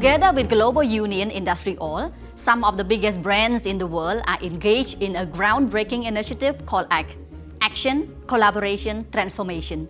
Together with Global Union Industry All, some of the biggest brands in the world are engaged in a groundbreaking initiative called ACT, Action, Collaboration, Transformation.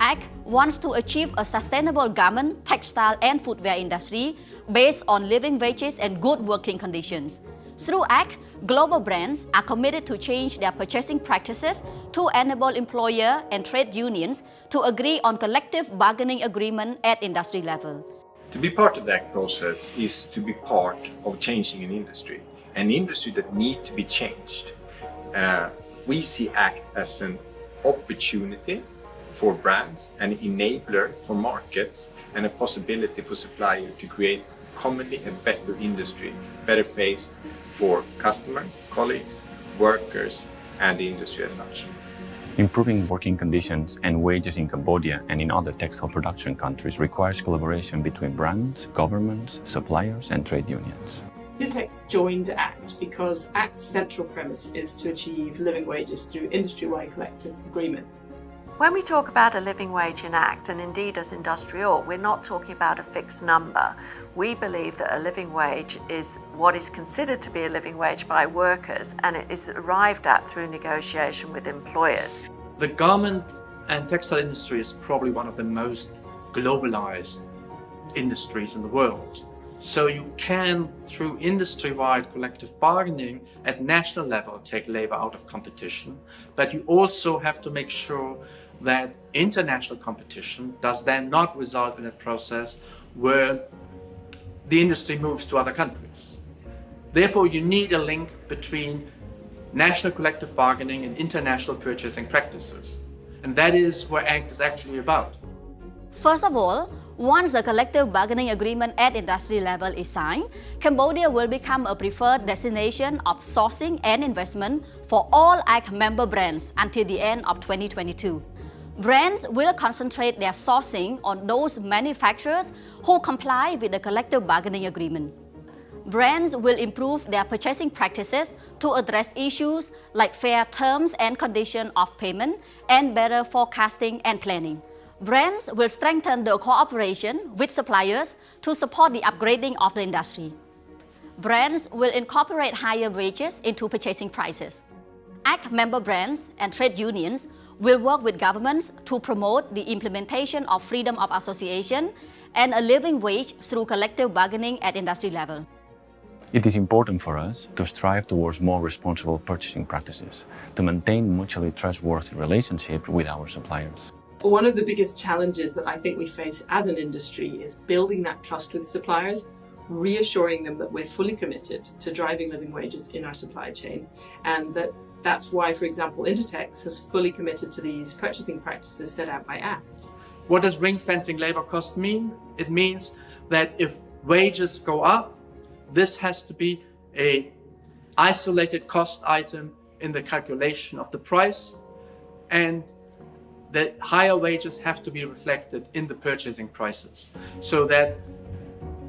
ACT wants to achieve a sustainable garment, textile and footwear industry based on living wages and good working conditions. Through ACT, global brands are committed to change their purchasing practices to enable employer and trade unions to agree on collective bargaining agreement at industry level. To be part of that process is to be part of changing an industry that needs to be changed. We see ACT as an opportunity for brands, an enabler for markets, and a possibility for suppliers to create commonly a better industry, better faced for customers, colleagues, workers, and the industry as such. Improving working conditions and wages in Cambodia and in other textile production countries requires collaboration between brands, governments, suppliers, and trade unions. Inditex joined ACT because ACT's central premise is to achieve living wages through industry-wide collective agreement. When we talk about a living wage in ACT, and indeed as Industry All, we're not talking about a fixed number. We believe that a living wage is what is considered to be a living wage by workers, and it is arrived at through negotiation with employers. The garment and textile industry is probably one of the most globalized industries in the world. So you can, through industry-wide collective bargaining at national level, take labor out of competition, but you also have to make sure that international competition does then not result in a process where the industry moves to other countries. Therefore, you need a link between national collective bargaining and international purchasing practices. And that is what ACT is actually about. First of all, once the collective bargaining agreement at industry level is signed, Cambodia will become a preferred destination of sourcing and investment for all ACT member brands until the end of 2022. Brands will concentrate their sourcing on those manufacturers who comply with the collective bargaining agreement. Brands will improve their purchasing practices to address issues like fair terms and conditions of payment and better forecasting and planning. Brands will strengthen the cooperation with suppliers to support the upgrading of the industry. Brands will incorporate higher wages into purchasing prices. ACT member brands and trade unions will work with governments to promote the implementation of freedom of association and a living wage through collective bargaining at industry level. It is important for us to strive towards more responsible purchasing practices, to maintain mutually trustworthy relationships with our suppliers. One of the biggest challenges that I think we face as an industry is building that trust with suppliers, reassuring them that we're fully committed to driving living wages in our supply chain, and that's why, for example, Inditex has fully committed to these purchasing practices set out by ACT. What does ring-fencing labor cost mean? It means that if wages go up, this has to be an isolated cost item in the calculation of the price, and the higher wages have to be reflected in the purchasing prices, so that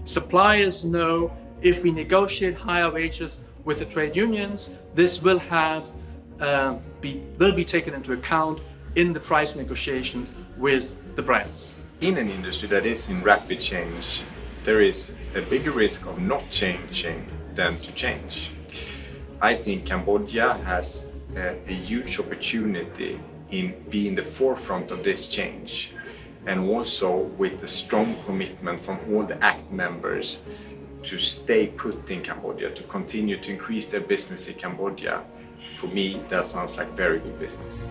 suppliers know if we negotiate higher wages with the trade unions, this will be taken into account in the price negotiations with the brands. In an industry that is in rapid change, there is a bigger risk of not changing than to change. I think Cambodia has a huge opportunity in being the forefront of this change, and also with a strong commitment from all the ACT members to stay put in Cambodia, to continue to increase their business in Cambodia. For me, that sounds like very good business.